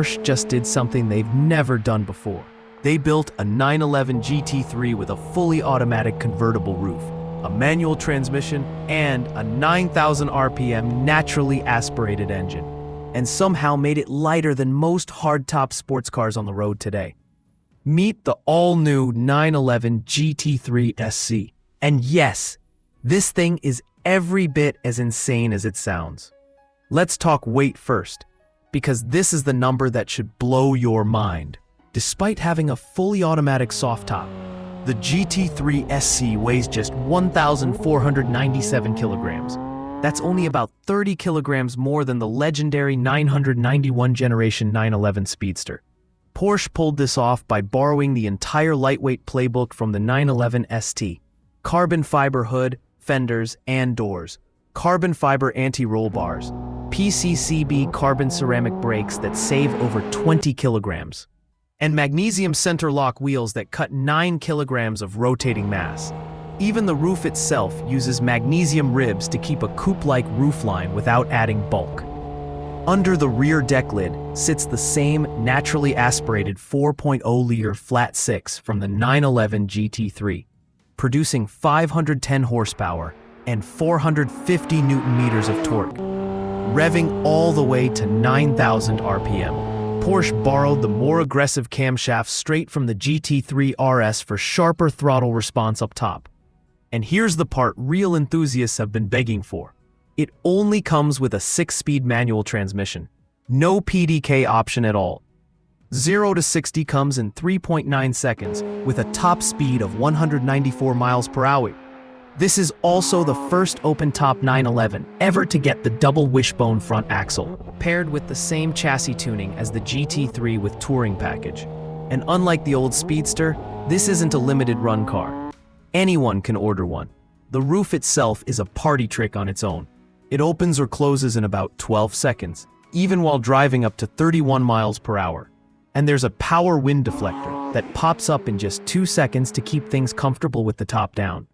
Porsche just did something they've never done before. They built a 911 GT3 with a fully automatic convertible roof, a manual transmission, and a 9,000 RPM naturally aspirated engine, and somehow made it lighter than most hardtop sports cars on the road today. Meet the all-new 911 GT3 SC. And yes, this thing is every bit as insane as it sounds. Let's talk weight first, because this is the number that should blow your mind. Despite having a fully automatic soft top, the GT3 SC weighs just 1,497 kilograms. That's only about 30 kilograms more than the legendary 991 generation 911 Speedster. Porsche pulled this off by borrowing the entire lightweight playbook from the 911 ST. Carbon fiber hood, fenders, and doors, carbon fiber anti-roll bars, PCCB carbon ceramic brakes that save over 20 kilograms, and magnesium center lock wheels that cut 9 kilograms of rotating mass. Even the roof itself uses magnesium ribs to keep a coupe-like roofline without adding bulk. Under the rear deck lid sits the same naturally aspirated 4.0-liter flat six from the 911 GT3, producing 510 horsepower and 450 newton-meters of torque, revving all the way to 9,000 RPM. Porsche borrowed the more aggressive camshafts straight from the GT3 RS for sharper throttle response up top. And here's the part real enthusiasts have been begging for. It only comes with a 6-speed manual transmission. No PDK option at all. 0 to 60 comes in 3.9 seconds with a top speed of 194 miles per hour. This is also the first open-top 911 ever to get the double wishbone front axle, paired with the same chassis tuning as the GT3 with touring package. And unlike the old Speedster, this isn't a limited run car. Anyone can order one. The roof itself is a party trick on its own. It opens or closes in about 12 seconds, even while driving up to 31 miles per hour. And there's a power wind deflector that pops up in just 2 seconds to keep things comfortable with the top down.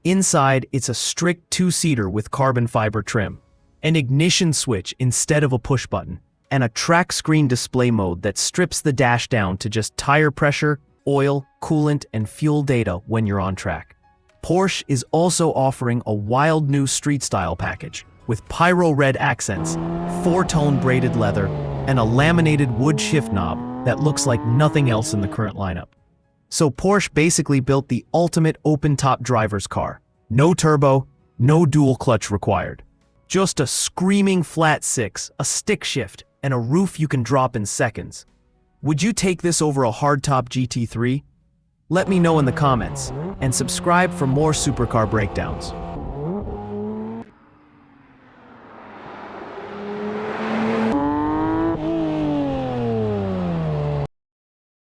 Inside, it's a strict 2-seater with carbon fiber trim, an ignition switch instead of a push button, and a track screen display mode that strips the dash down to just tire pressure, oil, coolant, and fuel data when you're on track. Porsche is also offering a wild new street-style package with pyro red accents, 4-tone braided leather, and a laminated wood shift knob that looks like nothing else in the current lineup. So Porsche basically built the ultimate open-top driver's car. No turbo, no dual clutch required. Just a screaming flat six, a stick shift, and a roof you can drop in seconds. Would you take this over a hardtop GT3? Let me know in the comments, and subscribe for more supercar breakdowns.